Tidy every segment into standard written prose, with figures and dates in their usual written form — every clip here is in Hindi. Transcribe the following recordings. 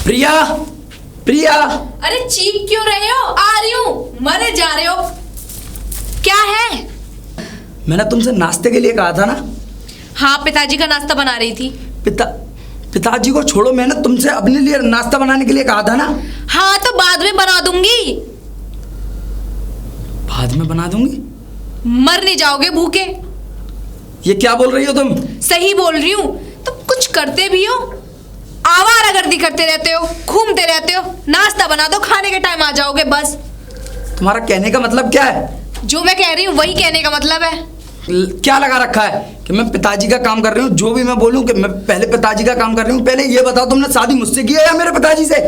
प्रिया, प्रिया। अरे चीख क्यों रहे हो? आ रही हूँ। मरे जा रहे हो? क्या है? मैंने तुमसे नाश्ते के लिए कहा था ना। हाँ, पिताजी का नाश्ता बना रही थी। पिताजी को छोड़ो, मैंने तुमसे अपने लिए नाश्ता बनाने के लिए कहा था ना। हाँ तो बाद में बना दूंगी। बाद में बना दूंगी? मर नहीं जाओगे भूखे। ये क्या बोल रही हो तुम? सही बोल रही हूँ। तुम कुछ करते भी हो, आवारागर्दी करते रहते हो, घूमते रहते हो। नाश्ता बना दो, खाने के टाइम आ जाओगे बस। तुम्हारा कहने का मतलब क्या है? जो मैं कह रही हूँ वही कहने का मतलब है। क्या लगा रखा है कि मैं पिताजी का काम कर रही हूँ? जो भी मैं बोलूँ कि मैं पहले पिताजी का काम कर रही हूँ। पहले ये बताओ, तुमने शादी मुझसे की है या मेरे पिताजी से?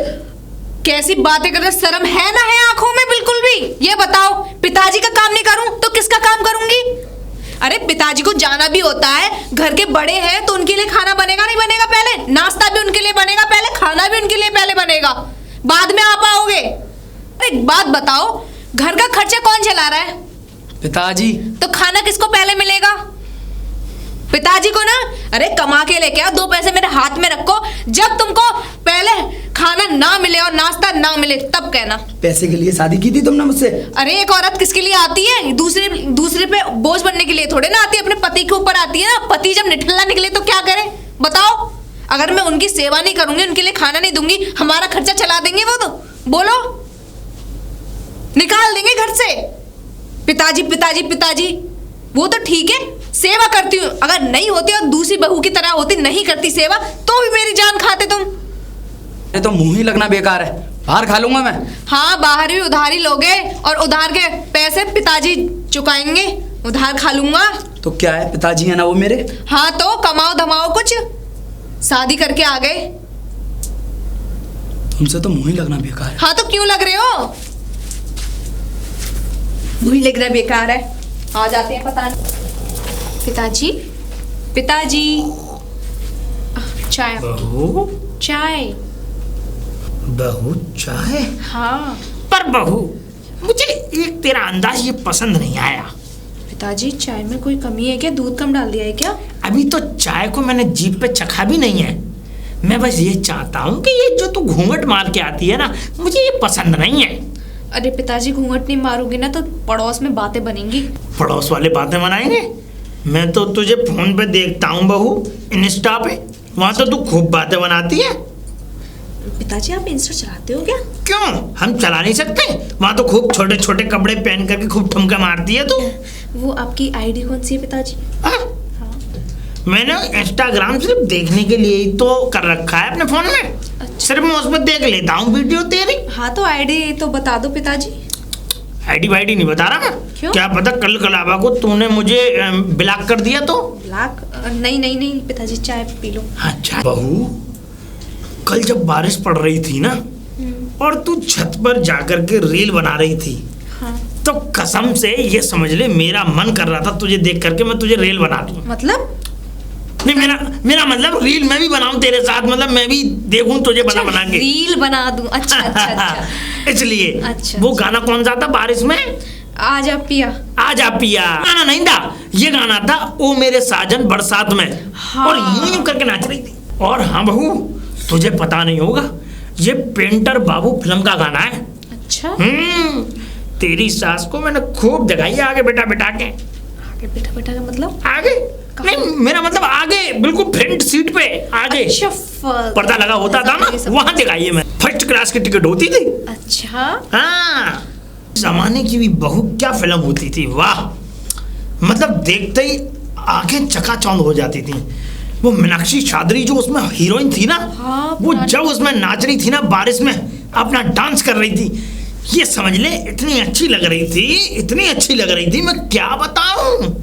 कैसी बातें कर रहे, शर्म है ना है आंखों में बिल्कुल भी? ये बताओ, पिताजी का काम नहीं करूं तो किसका काम करूंगी? अरे पिताजी को जाना भी होता है, घर के बड़े हैं तो उनके लिए खाना बनेगा नहीं बनेगा? पहले नाश्ता भी उनके लिए बनेगा, पहले खाना भी उनके लिए पहले बनेगा, बाद में आप आओगे। एक बात बताओ, घर का खर्चा कौन चला रहा है? पिताजी। तो खाना किसको पहले मिलेगा? पिताजी को ना। अरे कमा के लेके आओ, 2 पैसे मेरे हाथ में रखो। जब तुमको पहले खाना ना मिले और नाश्ता ना मिले तब कहना। पैसे के लिए शादी की थी तुमने मुझसे? अरे एक औरत किसके लिए आती है? दूसरे पे बोझ बनने के लिए थोड़े ना आती है, अपने पति के ऊपर आती है ना। पति जब निठल्ला निकले तो क्या करे बताओ? अगर मैं उनकी सेवा नहीं करूंगी, उनके लिए खाना नहीं दूंगी, हमारा खर्चा चला देंगे वो? तो बोलो, निकाल देंगे घर से। पिताजी पिताजी पिताजी, वो तो ठीक है सेवा करती हूँ, अगर नहीं होती और दूसरी बहू की तरह होती, नहीं करती सेवा, तो भी मेरी जान खाते तुम। ये तो मुंह ही लगना बेकार है, बाहर खा लूंगा मैं। हाँ, बाहर भी उधार ही लोगे और उधार के पैसे पिताजी चुकाएंगे, उधार खा लूंगा। तो क्या है, पिताजी है ना वो मेरे। हाँ तो कमाओ धमाओ कुछ, शादी करके आ गए। तुमसे तो मुंह ही लगना बेकार है। हाँ तो क्यों लग रहे हो? मुंह ही लगना बेकार है, आ जाते हैं पता नहीं। पिताजी पिताजी, चाय। बहू, चाय। बहू चाय? हाँ। पर बहू, मुझे एक तेरा अंदाज ये पसंद नहीं आया। पिताजी चाय में कोई कमी है क्या? दूध कम डाल दिया है क्या? अभी तो चाय को मैंने जीभ पे चखा भी नहीं है। मैं बस ये चाहता हूँ कि ये जो तू घूंघट मार के आती है ना, मुझे ये पसंद नहीं है। अरे पिताजी, घूंघट नहीं मारोगी ना तो पड़ोस में बातें बनेंगी। पड़ोस वाले बातें बनाएंगे? मैं तो तुझे फोन पे देखता हूँ बहू, इंस्टा पे, वहाँ तो तू खूब बातें बनाती है। पिताजी आप इंस्टा चलाते हो क्या? क्यों, हम चला नहीं सकते? वहाँ तो खूब छोटे छोटे कपड़े पहन करके खूब ठुमका मारती है तू। वो आपकी आईडी कौन सी है पिताजी? हाँ? मैंने इंस्टाग्राम सिर्फ देखने के लिए ही तो कर रखा है अपने फोन में। अच्छा। सिर्फ मैं उस पर देख लेता हूँ वीडियो तेरी। हाँ तो आईडी तो बता दो पिताजी। आईडी वाईडी नहीं बता रहा मैं। क्यों? क्या पता कल कलाबा को तूने मुझे ब्लॉक कर दिया तो। ब्लॉक? नहीं नहीं नहीं पिताजी, चाय पी लो। अच्छा बहू, कल जब बारिश पड़ रही थी ना और तू छत पर जाकर के रील बना रही थी, हाँ। तो कसम से ये समझ ले मेरा मन कर रहा था तुझे देख करके मैं तुझे रील बना दूं। मतलब? नहीं, मेरा मतलब रील मैं भी बनाऊं तेरे साथ, मतलब मैं भी देखूं तुझे बना के रील बना दूं। अच्छा अच्छा अच्छा। इसलिए अच्छा, वो गाना कौन सा था बारिश में? आजा पिया। आजा पिया गाना नहीं था, ये गाना था ओ मेरे साजन बरसात में। हाँ। और यूं करके नाच रही थी। और हाँ बहू, तुझे पता नहीं होगा, ये पेंटर बाबू फिल्म का गाना है। अच्छा। तेरी सास को मैंने खूब जगाई आगे बेटा बेटा के। आगे बेटा बेटा का मतलब? आगे नहीं, मेरा मतलब आगे बिल्कुल फ्रंट सीट पे आगे। अच्छा, पर्दा लगा होता था ना, वहां जगाई मैं। फर्स्ट क्लास की टिकट होती थी। अच्छा। हाँ, जमाने की भी बहू क्या फिल्म होती थी, वाह। मतलब देखते ही आंखें चकाचौंध हो जाती थी। वो मीनाक्षी चादरी जो उसमें हीरोइन थी ना, हाँ, वो जब उसमें नाच रही थी ना बारिश में, अपना डांस कर रही थी, ये समझ ले इतनी अच्छी लग रही थी, इतनी अच्छी लग रही थी, मैं क्या बताऊं।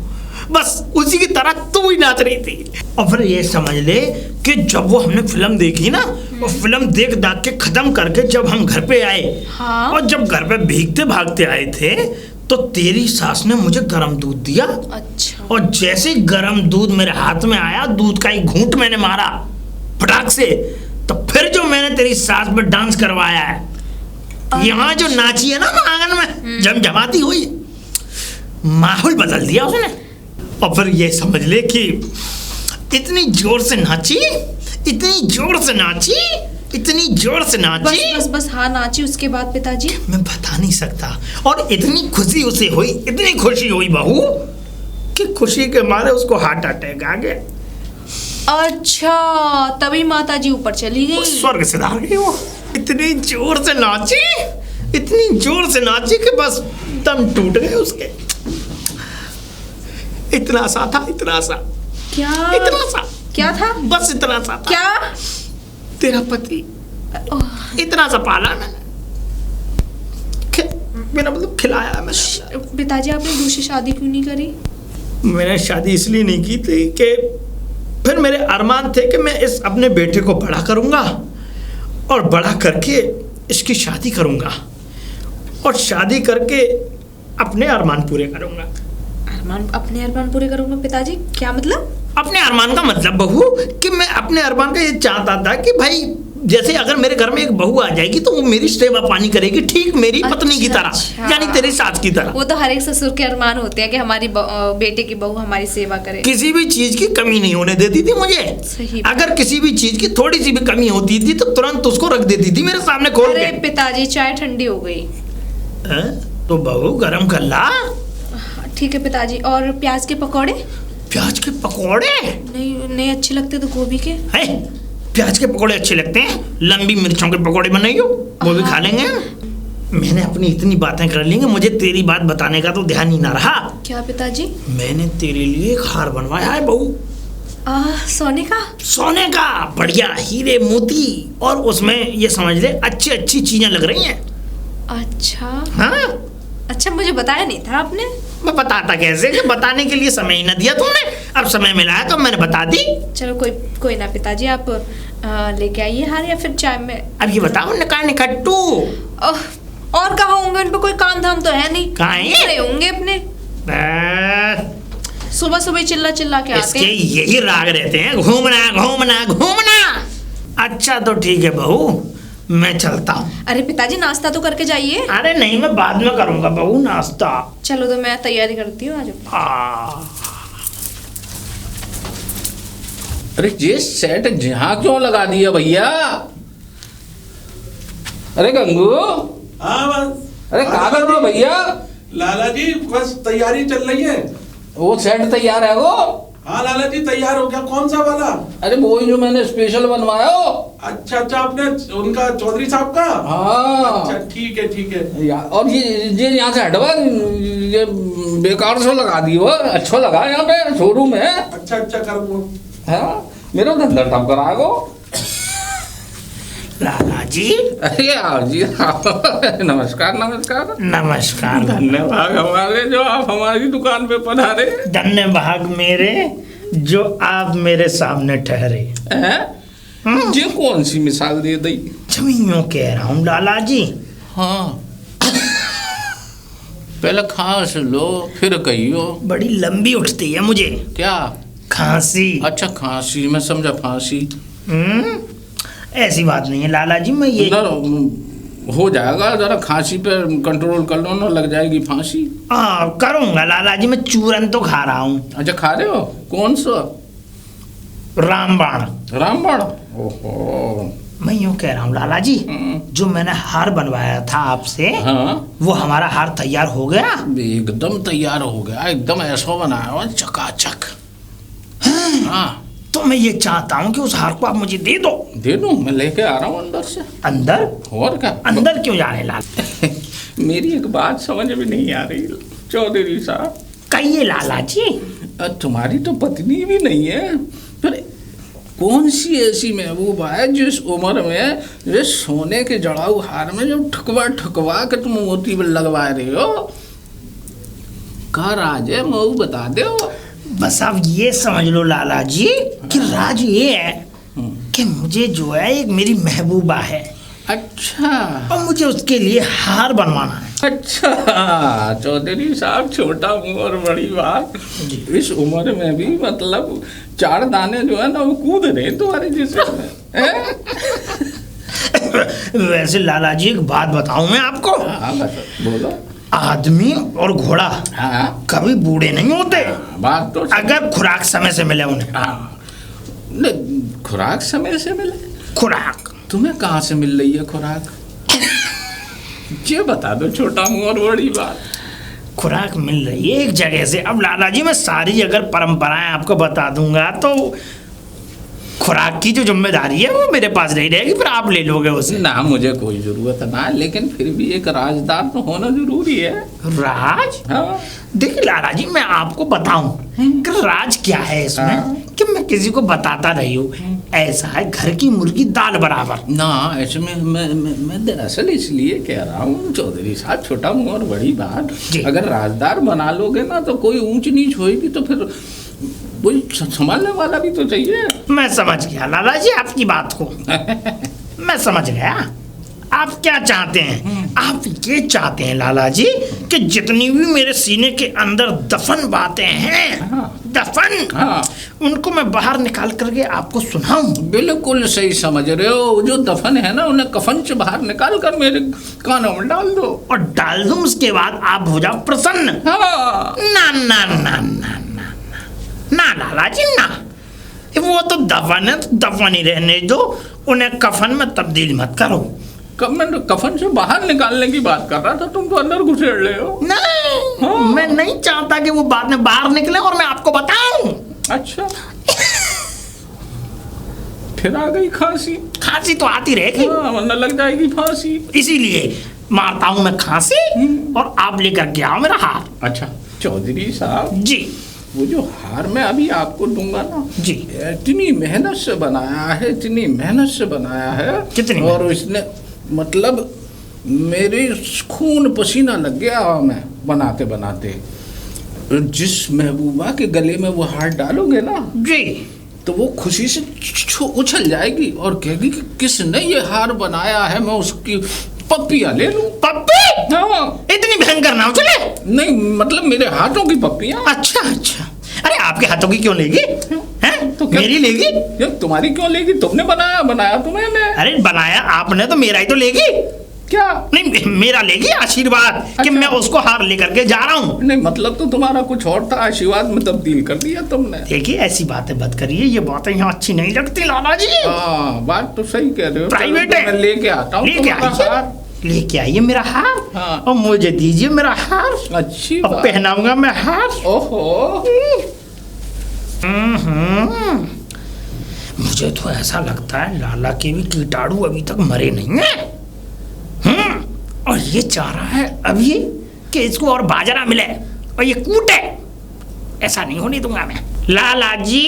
बस उसी की तरह तू ही नाच रही थी। और फिर ये समझ ले कि जब वो हमने फिल्म देखी ना, वो फिल्म देख दाख के खत्म करके जब हम घर पे आए, हाँ? और जब घर पे भीगते भागते आए थे तो तेरी सास ने मुझे गर्म दूध दिया। अच्छा। और जैसे गर्म दूध मेरे हाथ में आया, दूध का एक घूंट मैंने मारा फटाक से, तो फिर जो मैंने तेरी सास में डांस करवाया है, यहाँ जो नाची है ना आंगन में जमजमाती हुई, माहौल बदल दिया उसने। और फिर ये समझ ले कि इतनी जोर से नाची, इतनी जोर से नाची इतनी जोर से बस नाची बस बस हाँ नाची। उसके बाद पिताजी? मैं बता नहीं सकता। और इतनी खुशी उसे हुई, इतनी खुशी हुई बहू कि खुशी के मारे उसको हार्ट अटैक आ गया। अच्छा, तभी माता जी ऊपर चली वो गई। स्वर्ग से आ गई वो। इतनी जोर से नाची, इतनी जोर से नाची कि बस दम टूट गए उसके। इतना सा था, इतना सा। क्या? इतना सा। क्या था? बस इतना सा था। क्या? तेरा पति। इतना सा पाला मैंने, मेरा मतलब खिलाया मैंने। पिताजी आपने दूसरी शादी क्यों नहीं करी? मैंने शादी इसलिए नहीं की थी कि फिर मेरे अरमान थे कि मैं इस अपने बेटे को बड़ा करूंगा और बड़ा करके इसकी शादी करूंगा और शादी करके अपने अरमान पूरे करूंगा। अरमान? अपने अरमान पूरे करूंगा पिताजी? क्या मतलब? अपने अरमान का मतलब बहू कि मैं अपने अरमान का ये चाहता था कि भाई जैसे अगर मेरे घर में एक बहू आ जाएगी तो वो मेरी सेवा पानी करेगी, ठीक मेरी पत्नी की तरह, यानी तेरी सास की तरह। वो तो हर एक ससुर के अरमान होते हैं कि हमारी बेटे की बहू हमारी सेवा करे। किसी भी चीज की कमी नहीं होने देती थी मुझे। सही। अगर किसी भी चीज की थोड़ी सी भी कमी होती थी तो तुरंत उसको रख देती थी मेरे सामने खोल अरे के। पिताजी चाय ठंडी हो गई। तो बहू गरम कर ला। ठीक है पिताजी। और प्याज के पकौड़े? प्याज के पकौड़े नहीं अच्छे लगते तो गोभी के। है, प्याज के पकौड़े अच्छे लगते हैं, लंबी मिर्चों के पकौड़े बनाइयो, वो भी खा लेंगे। मैंने अपनी इतनी बातें कर ली, मुझे तेरी बात बताने का तो ध्यान ही ना रहा। क्या पिताजी? मैंने तेरे लिए एक हार बनवाया है बहू। सोने का? सोने का, बढ़िया हीरे मोती, और उसमें ये समझ ले अच्छी अच्छी चीजें लग रही हैं। अच्छा। हाँ, अच्छा, मुझे बताया नहीं था आपने। मैं बताता कैसे कि बताने के लिए समय ही ना दिया तुमने। अब समय मिला है तो मैंने बता दी। चलो कोई ना पिताजी, आप लेके आइए हार, या फिर चाय में। अब ये बताओ निकाल निकट्टू और कहाँ होंगे? उन पे कोई काम धाम तो है नहीं। कहाँ है? रहे होंगे अपने। सुबह सुबह चिल्ला चिल्ला के आते इसके हैं। यही राग रहते हैं, घूमना घूमना घूमना। अच्छा तो ठीक है बहू, मैं चलता हूँ। अरे पिताजी नाश्ता तो करके जाइए। अरे नहीं, मैं बाद में करूँगा बहू नाश्ता। चलो तो मैं तैयारी करती हूँ। आज अरे ये सेट जहाँ क्यों लगा दिया भैया? अरे गंगू, हाँ बस। अरे कहाँ कर रहे हो भैया? लाला जी बस तैयारी चल रही है। वो सेट तैयार है वो? हाँ लाला जी तैयार हो गया। कौन सा वाला? अरे वो ही जो मैंने स्पेशल बनवाया हो। अच्छा आपने उनका चौधरी साहब का? हाँ। अच्छा ठीक है। और ये यहाँ से हटवा, ये बेकार से लगा दी हो। अच्छा लगा यहाँ पे शोरूम है। अच्छा कर वो। हाँ, मेरा धंधा ठप कराएगो। लाला जी। अरे यार जी, नमस्कार। नमस्कार। धन्यवाद हमारे जो आप हमारी दुकान पे पधारे। धन्यवाद मेरे जो आप मेरे सामने ठहरे। ये कौन सी मिसाल दे दी? यूं कह रहा हूँ लाला जी। हाँ, पहले खांस लो फिर कहियो। बड़ी लंबी उठती है मुझे। क्या? खांसी। अच्छा खांसी, मैं समझा फांसी। ऐसी बात नहीं है लाला जी, मैं ये हो जाएगा, जरा खांसी पे कंट्रोल कर लो ना, लग जाएगी फांसी। करूंगा लाला जी, मैं चूरन तो खा रहा हूँ। अच्छा खा रहे हो? कौन सा? रामबाण। ओहो, मैं यूं कह रहा हूँ लाला जी, जो मैंने हार बनवाया था आपसे, हाँ, वो हमारा हार तैयार हो गया? एकदम तैयार हो गया, एकदम ऐसा बनाया हो चकाचक। हाँ, तो मैं ये चाहता हूँ कि उस हार को आप मुझे दे दो। दे दूं? मैं लेके आ रहा हूँ अंदर से। अंदर? और क्या? अंदर क्यों जाने लाल? मेरी एक बात समझ में नहीं आ रही चौधरी साहब। कहिए लाला जी। तुम्हारी तो पत्नी भी नहीं है, फिर कौन सी ऐसी महबूबा है जिस उम्र में ये सोने के जड़ाऊ हार में जो ठुकवा के तुम मोती में लगवा रहे हो? का राज है, मऊ बता दो। बस आप ये समझ लो लाला जी कि राज ये है कि मुझे जो है एक मेरी महबूबा है। अच्छा, और मुझे उसके लिए हार बनवाना है। अच्छा चौधरी साहब, छोटा मुंह और बड़ी बात। इस उम्र में भी मतलब 4 दाने जो है ना वो कूद रहे तुम्हारे जिस्म में। वैसे लाला जी एक बात बताऊं मैं आपको? हाँ बोलो। आदमी और घोड़ा हाँ, कभी बूढ़े नहीं होते। बात तो अगर खुराक समय से मिले उन्हें। हाँ, खुराक समय से मिले खुराक तुम्हें कहाँ से मिल रही है खुराक? ये बता दो, छोटा मुंह और बड़ी बात। खुराक मिल रही है एक जगह से। अब लाला जी मैं सारी अगर परंपराएं आपको बता दूंगा तो खुराक की जो जिम्मेदारी है वो मेरे पास नहीं रहेगी, फिर आप ले लोगे उसे। ना मुझे कोई जरूरत ना है, लेकिन फिर भी एक राजदार तो होना जरूरी है। राज? हाँ। देखिए लाला जी मैं आपको बताऊं कि राज क्या है इसमें, कि मैं किसी को बताता नहीं हूँ। ऐसा है घर की मुर्गी दाल बराबर। ना ऐसे में मैं दरअसल इसलिए कह रहा हूँ चौधरी साहब, छोटा मुंह और बड़ी बात। अगर राजदार बना लोगे ना तो कोई ऊंच नीच होगी तो फिर कोई संभालने वाला भी तो चाहिए। मैं समझ गया लाला जी आपकी बात को। मैं समझ गया आप क्या चाहते हैं। आप ये चाहते हैं लाला जी कि जितनी भी मेरे सीने के अंदर दफन बातें हैं, दफन, उनको मैं बाहर निकाल करके आपको सुनाऊं। बिल्कुल सही समझ रहे हो। जो दफन है ना उन्हें कफन से बाहर निकाल कर मेरे कानों में डाल दो। और डाल दूं उसके बाद आप हो जाओ प्रसन्न। हाँ। ना ना ना ना ना ना लाला जी ना, वो तो दफन है तो दफन ही रहने दो, उन्हें कफन में तब्दील मत करो। मैं कफन से बाहर निकालने की बात कर रहा था, तुम तो अंदर घुसेड़ रहे हो। नहीं हाँ। मैं नहीं चाहता कि वो बाद में बाहर निकले और मैं आपको बताऊं। अच्छा। फिर आ गई खांसी। खांसी तो आती रहेगी, वरना लग जाएगी फांसी। इसीलिए मारता हूं मैं खांसी और आप लेकर के आओ मेरा हार। अच्छा चौधरी साहब जी, वो जो हार मैं अभी आपको दूंगा ना जी, इतनी मेहनत से बनाया है, इतनी मेहनत से बनाया है। कितनी? और इसने मतलब मेरे खून पसीना लग गया मैं बनाते बनाते। जिस महबूबा के गले में वो हार डालोगे ना जी, तो वो खुशी से उछल जाएगी और कहेगी कि किसने ये हार बनाया है, मैं उसकी पप्पियां ले लूं। पप्पी? हाँ। इतनी भयंकर ना चले। नहीं मतलब मेरे हाथों की पप्पियां। अच्छा अच्छा, अरे आपके हाथों की क्यों लेगी? हैं? तो क्या? मेरी लेगी? ये तुम्हारी क्यों लेगी? तुमने बनाया तो मैंने। अरे बनाया आपने तो मेरा ही तो लेगी। क्या? नहीं मेरा लेगी आशीर्वाद कि अच्छा। मैं उसको हार लेकर के जा रहा हूँ। नहीं मतलब तो तुम्हारा कुछ और था, आशीर्वाद में तब्दील कर दिया तुमने। देखिए ऐसी बातें मत करिए, ये बातें यहाँ अच्छी नहीं लगती लाला जी। हाँ बात तो सही कह रहे हो। प्राइवेट है। मैं लेके आता हूँ लेके आइए, लेके आइए मेरा हार। हाँ। और मुझे दीजिए मेरा हार। अच्छी और बात। पहनाऊंगा मैं हार। ओहो। मुझे तो ऐसा लगता है लाला के भी कीटाणु अभी तक मरे नहीं है। और ये चाह रहा है अभी कि इसको और बाजरा मिले और ये कूटे। ऐसा नहीं होने दूंगा मैं। लाला जी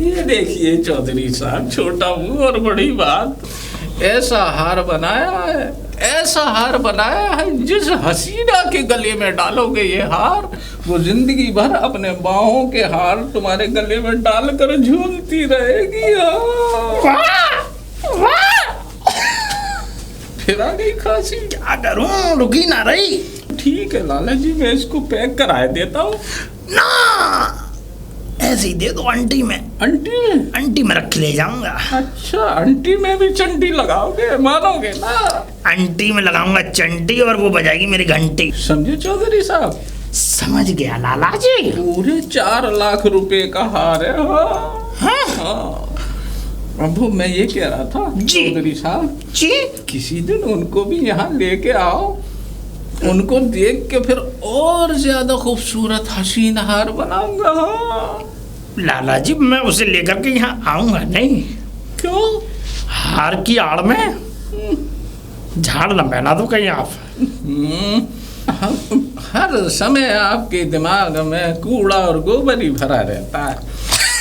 ये देखिए चौधरी साहब, छोटा मुंह और बड़ी बात। ऐसा हार बनाया है, ऐसा हार बनाया है, जिस हसीना के गले में डालोगे ये हार, वो जिंदगी भर अपने बाहों के हार तुम्हारे गले में डालकर झूलती रहेगी। फिर आ गई खांसी। क्या करूं, रुकी ना रही। ठीक है लाला जी, मैं इसको पैक कराए देता हूँ। ना ऐसे ही दे दो अंटी में। अंटी में? अंटी में रख के ले जाऊंगा। अच्छा अंटी में भी चंटी लगाओगे, मानोगे ना? अंटी में लगाऊंगा चंटी और वो बजाएगी मेरी घंटी। समझे चौधरी साहब? समझ गया लाला जी। पूरे 4 लाख रुपए का हार है। हाँ। अब मैं ये कह रहा था चौधरी साहब जी, किसी दिन उनको भी यहाँ लेके आओ, उनको देख के फिर और ज्यादा खूबसूरत हसीन हार बनाऊंगा। लाला जी मैं उसे लेकर के यहाँ आऊंगा नहीं। क्यों? हार की आड़ में झाड़ न बहना दो कहीं आप। हर समय आपके दिमाग में कूड़ा और गोबर ही भरा रहता है।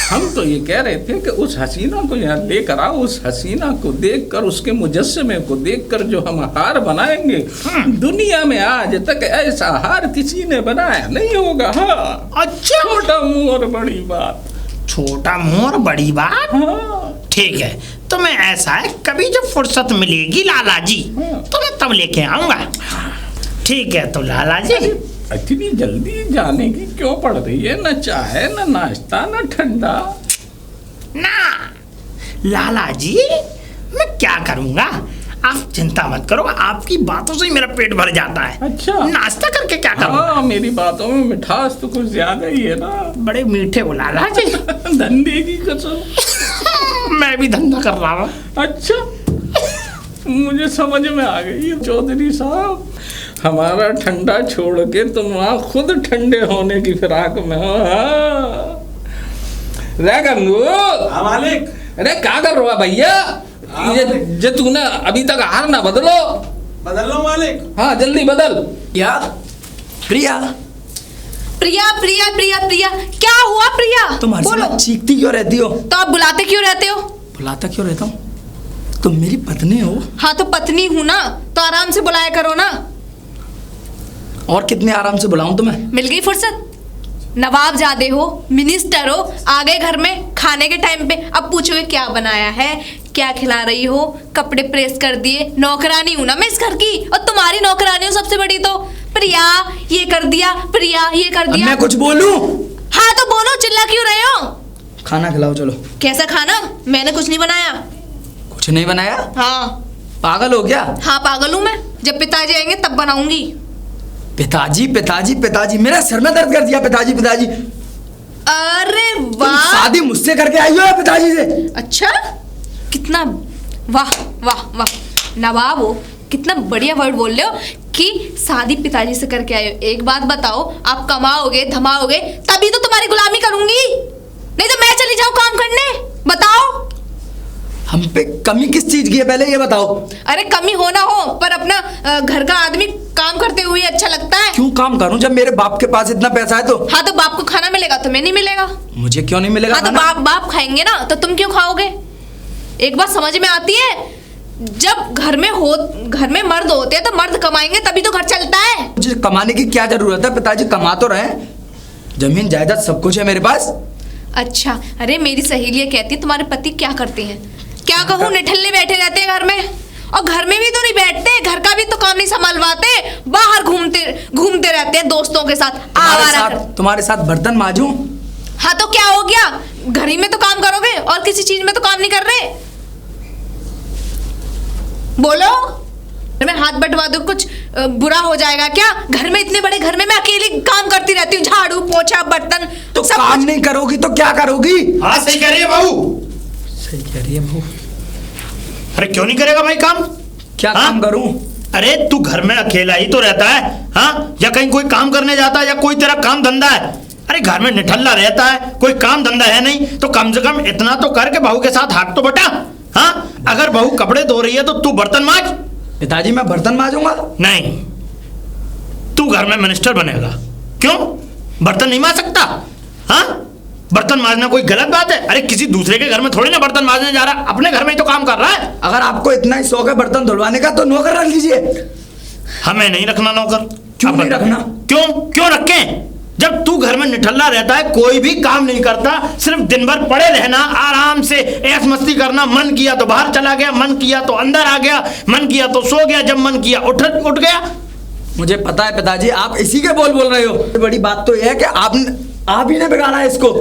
हम तो ये कह रहे थे कि उस हसीना को यहाँ लेकर आओ, उस हसीना को देखकर, उसके मुजस्समे को देखकर जो हम हार बनाएंगे, दुनिया में आज तक ऐसा हार किसी ने बनाया नहीं होगा। हाँ। अच्छा, छोटा मुंह और बड़ी बात। छोटा मुंह और बड़ी बात। हाँ। ठीक है, तो मैं ऐसा है कभी जब फुर्सत मिलेगी लाला जी तो मैं तब लेके आऊंगा। ठीक है तो लाला जी इतनी जल्दी जाने की क्यों पड़ रही है? न चाय न नाश्ता न ठंडा। ना लाला जी मैं क्या करूंगा, आप चिंता मत करो, आपकी बातों से ही मेरा पेट भर जाता है। अच्छा। नाश्ता करके क्या करूंगा? हाँ, मेरी बातों में मिठास तो कुछ ज्यादा ही है ना। बड़े मीठे हो लाला जी। धंधे की कसम। मैं भी धंधा कर रहा हूँ। अच्छा, मुझे समझ में आ गई चौधरी साहब, हमारा ठंडा छोड़ के तुम वहाँ खुद ठंडे होने की फिराक में हो। हाँ। रे गंगू, हाँ मालिक। अरे क्या कर रहा भैया? हाँ, ये तूने अभी तक हार ना बदलो। बदल लो मालिक। हाँ जल्दी बदल। क्या प्रिया, प्रिया प्रिया प्रिया प्रिया, क्या हुआ प्रिया? तुम हर बोलो। समय चीखती क्यों रहती हो? तो आप बुलाते क्यों रहते हो? बुलाता क्यों रहता हूँ? तुम मेरी पत्नी हो। हाँ तो पत्नी हूँ ना, तो आराम से बुलाया करो ना। और कितने आराम से बुलाऊं तुम्हें? मिल गई फुर्सत? नवाबजादे हो, मिनिस्टर हो, आ गए घर में खाने के टाइम पे, अब पूछोगे क्या बनाया है, क्या खिला रही हो, कपड़े प्रेस कर दिए। नौकरानी हूं ना मैं इस घर की, और तुम्हारी नौकरानी हूं सबसे बड़ी। तो प्रिया ये कर दिया, प्रिया ये कर अब दिया। मैं कुछ बोलूं? हाँ तो बोलो, चिल्ला क्यों रहे हो? खाना खिलाओ चलो। कैसा खाना? मैंने कुछ नहीं बनाया। कुछ नहीं बनाया? हाँ पागल हो गया? हाँ पागल हूँ मैं, जब पिताजी आएंगे तब बनाऊंगी। पिताजी पिताजी पिताजी, मेरा सर में दर्द कर दिया। पिताजी पिताजी, अरे तुम वाह, शादी मुझसे करके आई हो या पिताजी से? अच्छा कितना, वाह वाह वाह, नवाब हो, कितना बढ़िया वर्ड बोल रहे हो कि शादी पिताजी से करके आए हो। एक बात बताओ, आप कमाओगे धमाओगे तभी तो तुम्हारी गुलामी करूंगी, नहीं तो मैं चली जाऊं काम करने। बताओ हम पे कमी किस चीज की है, पहले ये बताओ। अरे कमी हो ना हो, पर अपना घर का आदमी काम करते हुए अच्छा लगता है। क्यों काम करूं जब मेरे बाप के पास इतना पैसा है तो? हाँ तो बाप को खाना मिलेगा, तुम्हें नहीं मिलेगा। मुझे क्यों नहीं मिलेगा? हाँ तो खाना? बाप खाएंगे ना, तो तुम क्यों खाओगे? एक बात समझ में आती है, जब घर में मर्द होते हैं तो मर्द कमाएंगे तभी तो घर चलता है। मुझे कमाने की क्या जरूरत है? पिताजी कमा तो रहे हैं, जमीन जायदाद सब कुछ है मेरे पास। अच्छा, अरे मेरी सहेलियां कहती है तुम्हारे पति क्या करते हैं? क्या कहूँ, निठल्ले बैठे रहते हैं घर में, और घर में भी तो नहीं बैठते, घर का भी तो काम नहीं संभालवाते, बाहर घूमते रहते हैं दोस्तों के साथ आवारा कर। तुम्हारे साथ बर्तन मांजूं? हाँ तो क्या हो गया, घर ही में तो काम करोगे और किसी चीज में तो काम नहीं कर रहे। बोलो, मैं हाथ बटवा दूं कुछ बुरा हो जाएगा क्या? घर में इतने बड़े घर में मैं अकेली काम करती रहती हूँ, झाड़ू पोछा बर्तन तो सब काम कुछ। नहीं करोगी तो क्या करोगी? हाँ सही कह रही है बहू। सही कह रही है बहू। अरे क्यों नहीं करेगा भाई काम? क्या हाँ? काम करूं? अरे तू घर में अकेला ही तो रहता है, हाँ? या कहीं कोई काम करने जाता है, या कोई तेरा काम धंधा है? अरे घर में निठल्ला रहता है, कोई काम धंधा है नहीं, तो कम से कम इतना तो करके बहू के साथ हाथ तो बटा। हाँ, अगर बहू कपड़े धो रही है तो तू बर्तन मांज। पिताजी मैं बर्तन मांजूंगा? नहीं, तू घर में मिनिस्टर बनेगा। क्यों बर्तन नहीं मांज सकता? हाँ, बर्तन मांजना कोई गलत बात है? अरे किसी दूसरे के घर में थोड़ी ना बर्तन मांजने जा रहा, अपने घर में ही तो काम कर रहा है। अगर आपको इतना ही शौक है बर्तन धुलवाने का तो नौकर रख लीजिए। हमें नहीं रखना नौकर। क्यों नहीं रखना? क्यों रखें? जब तू घर में निठल्ला रहता है, कोई भी काम नहीं करता, सिर्फ दिन भर पड़े रहना, आराम से ऐश मस्ती करना, मन किया तो बाहर चला गया, मन किया तो अंदर आ गया, मन किया तो सो गया, जब मन किया उठ गया। मुझे पता है पिताजी, आप इसी के बोल रहे हो। बड़ी बात तो यह है कि आप ही ने बिगाड़ा है इसको।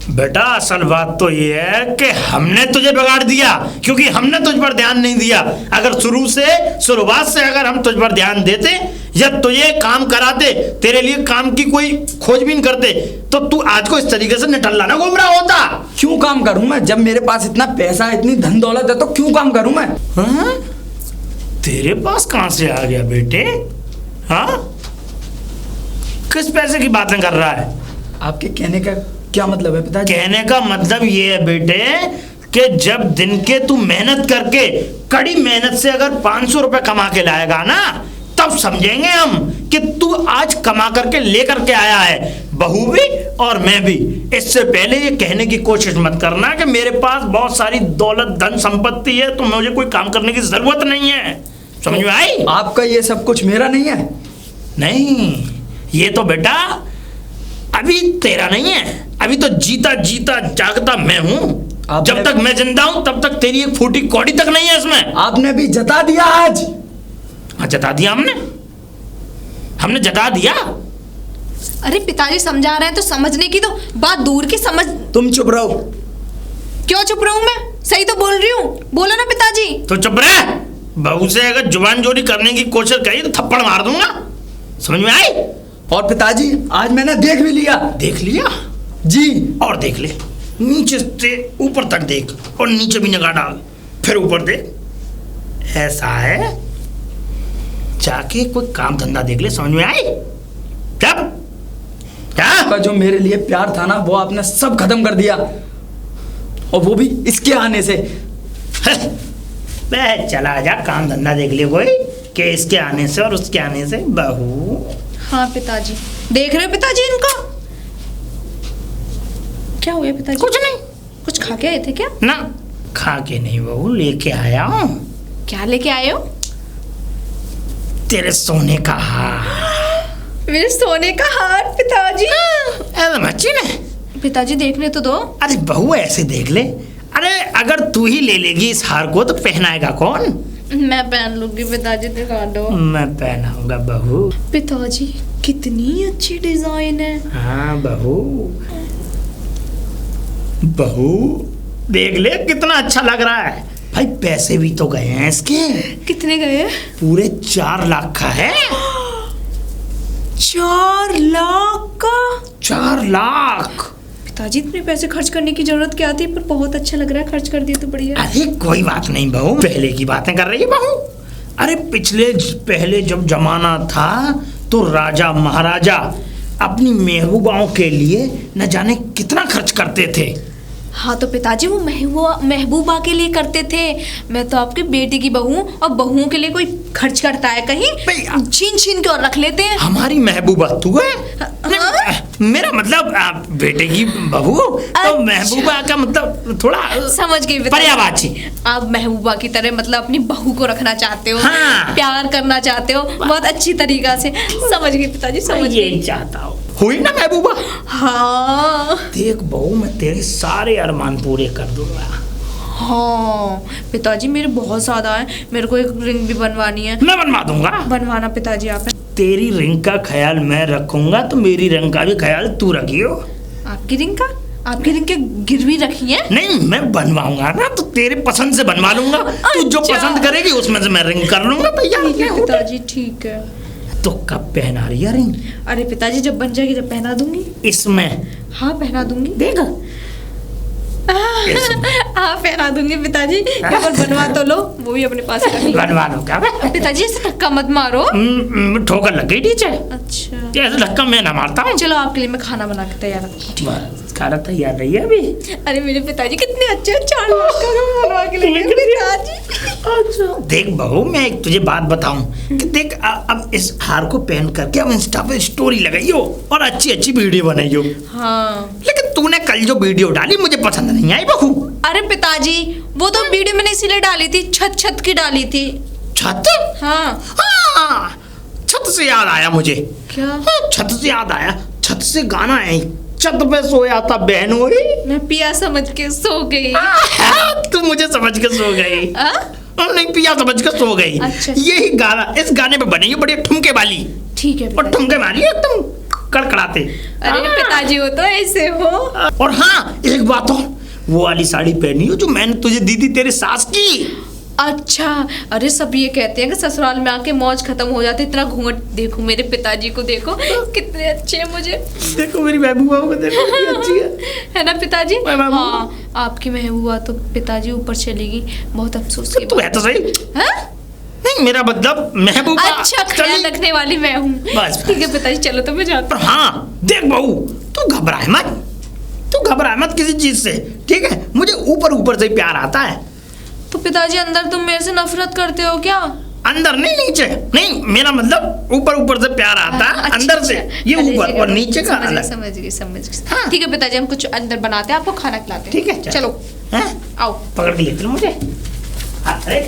बेटा असल बात तो ये है कि हमने तुझे बिगाड़ दिया, क्योंकि हमने तुझ पर ध्यान नहीं दिया। अगर शुरुआत से अगर हम तुझ पर ध्यान देते या तुझे काम कराते, तेरे लिए काम की कोई खोजबीन करते, तो तू आज को इस तरीके से निठल्ला ना घूम रहा होता। क्यों काम करूं मैं? जब मेरे पास इतना पैसा है, इतनी धन दौलत है, तो क्यों काम करूं मैं? हाँ? तेरे पास कहां से आ गया बेटे? हाँ, किस पैसे की बातें कर रहा है? आपके कहने का क्या मतलब है पिताजी? कहने का मतलब ये है बेटे कि जब दिन के तू मेहनत करके, कड़ी मेहनत से अगर 500 रुपए कमा के लाएगा ना, तब समझेंगे हम कि तू आज कमा करके लेकर के आया है, बहू भी और मैं भी। इससे पहले ये कहने की कोशिश मत करना कि मेरे पास बहुत सारी दौलत धन संपत्ति है तो मुझे कोई काम करने की जरूरत नहीं है। समझ में आई? आपका ये सब कुछ मेरा नहीं है? नहीं, ये तो बेटा अभी तेरा नहीं है, अभी तो जीता जीता जागता मैं हूं। जब तक मैं जिंदा हूं तब तक तेरी एक फूटी कौड़ी तक नहीं है इसमें। आपने भी जता दिया आज। हाँ, जता दिया हमने जता दिया। अरे पिताजी समझा रहे हैं तो समझने की तो बात दूर की, समझ। तुम चुप रहो। क्यों चुप रहूं मैं? सही तो बोल रही हूँ, बोलो ना पिताजी। तो चुप रहे। बहू से अगर जुबान जोड़ी करने की कोशिश करी तो थप्पड़ मार दूंगा। समझ में आई? और पिताजी आज मैंने देख भी लिया। देख लिया? जी। और देख ले, नीचे से ऊपर तक देख और नीचे भी निगाह डाल, फिर ऊपर देख। ऐसा है, जाके कोई काम धंधा देख ले, समझ में आई? क्या आपका जो मेरे लिए प्यार था ना वो आपने सब खत्म कर दिया, और वो भी इसके आने से। बे चला जा, काम धंधा देख ले कोई, के इसके आने से और उसके आने से। बहू हाँ पिताजी, देख रहे हो पिताजी इनको? क्या हुआ पिताजी? कुछ नहीं, कुछ खा के आए थे क्या? ना खा के नहीं बहू, लेके आया हूँ क्या लेके आए हो? तेरे सोने का हार। मेरे सोने का हार पिताजी? एकदम अच्छी ने। पिताजी देखने तो दो। अरे बहू ऐसे देख ले। अरे अगर तू ही ले लेगी इस हार को तो पहनाएगा कौन? मैं पहन लूंगी पिताजी, दिखा दो। मैं पहनाऊंगा बहू। पिताजी कितनी अच्छी डिजाइन है। हाँ बहू, बहू देख ले कितना अच्छा लग रहा है। भाई पैसे भी तो गए हैं इसके। कितने गए? पूरे 4 लाख का है। 4 लाख का? 4 लाख। पिताजी इतने पैसे खर्च करने की जरूरत क्या थी, पर बहुत अच्छा लग रहा है, खर्च कर दिए तो बढ़िया। अरे कोई बात नहीं बहू, पहले की बातें कर रही है बहू। अरे पहले जब जमाना था तो राजा महाराजा अपनी महबूबाओं के लिए न जाने कितना खर्च करते थे। हाँ तो पिताजी वो महबूबा के लिए करते थे, मैं तो आपकी बेटी की बहू, और बहुओं के लिए कोई खर्च करता है कहीं? छीन छीन के और रख लेते हैं। हमारी महबूबा तू है? मेरा मतलब बेटे की बहू तो महबूबा का मतलब थोड़ा समझ गई पर्यायवाची। आप महबूबा की तरह मतलब अपनी बहू को रखना चाहते हो। हाँ। प्यार करना चाहते हो बहुत अच्छी तरीका से। समझ गई पिताजी, समझ यही गई। चाहता हूँ, हुई ना महबूबा? हाँ देख बहू, मैं तेरे सारे अरमान पूरे कर दूंगा। हाँ पिताजी मेरे बहुत ज्यादा है, मेरे को एक रिंग भी बनवानी है। मैं बनवा दूंगा। बनवाना पिताजी आप। तेरी रिंग का ख्याल मैं रखूंगा तो मेरी रिंग का भी ख्याल तू रखियो। आपकी रिंग का? आपकी रिंग के गिरवी रखी है? नहीं, मैं बनवाऊंगा ना तो तेरे पसंद से बनवा लूंगा। तू जो अच्छा। पसंद करेगी उसमें से मैं रिंग कर लूंगा भैया। ठीक है पिताजी, ठीक है। तो कब पहना रही है रिंग? अरे पिताजी जब बन जाएगी जब पहना दूंगी। इसमें? हाँ पहना दूंगी। देखा? हाँ पहना दूंगी पिताजी, पर बनवा तो लो, वो भी अपने पास रखी। बनवा लो क्या? पिताजी ऐसे धक्का मत मारो। ठोकर लग गई नीचे। अच्छा ऐसे धक्का मैं ना मारता हूँ। चलो आपके लिए मैं खाना बना के तैयार रखती हूँ। बस खाना तैयार रही है अभी। अरे मेरे पिताजी कितने अच्छे हैं, 4 लाख का बनवा के लिए पिताजी। अच्छा देख बहू, मैं एक तुझे बात बताऊं कि देख अब इस हार को पहन करके अब इंस्टा पे स्टोरी लगाइयो और अच्छी अच्छी वीडियो बनाइयो। हाँ लेकिन तूने कल जो वीडियो डाली मुझे पसंद नहीं आई बहू। अरे पिताजी वो तो वीडियो मैंने इसीलिए डाली थी, छत की डाली थी। छत? हाँ हाँ, छत से याद आया मुझे। क्या? हाँ, छत से याद आया, छत से गाना है, छत पे सोया था बहनोई। मैं पिया समझ के सो गई। तू मुझे समझ के सो गई। नहीं, पिया समझ के सो गई। अच्छा। यही गाना इस गाने पे बनेगी बड़ी ठुमके वाली। ठीक है और पिताजी। ठुमके मारी एकदम कड़कड़ाते। अरे पिताजी हो तो ऐसे हो। और हाँ एक बात और, वो वाली साड़ी पहनी हो जो मैंने तुझे दी थी तेरे सास की। अच्छा, अरे सब ये कहते हैं कि ससुराल में आके मौज खत्म हो जाती, इतना घूंघट। देखो मेरे पिताजी को, देखो कितने अच्छे हैं मुझे। देखो मेरी महबूबा को, देखो कितनी अच्छी है। है ना पिताजी? महबूबा। हाँ आपकी महबूबा तो पिताजी ऊपर चलेगी, बहुत अफसोस की तू है तो सही। हाँ? नहीं मेरा मतलब महबूबा अच्छा ख्याल चली। रखने वाली मैं हूँ। बस। ठीक है पिताजी, चलो तो मैं जाती पर हाँ देख बहू, तू घबराए मत, तू घबराए मत किसी चीज से, ठीक है? मुझे ऊपर ऊपर से प्यार आता है। तो पिताजी अंदर तुम मेरे से नफरत करते हो क्या? अंदर नहीं, नीचे नहीं, मेरा मतलब ऊपर ऊपर से प्यार आता है। अच्छा, अंदर से ये अरे ऊपर और नीचे का अलग। समझ गई। हाँ। ठीक है पिताजी, हम कुछ अंदर बनाते हैं, आपको खाना खिलाते हैं। ठीक है चलो हैं? आओ। पकड़ के लेते मुझे। अरे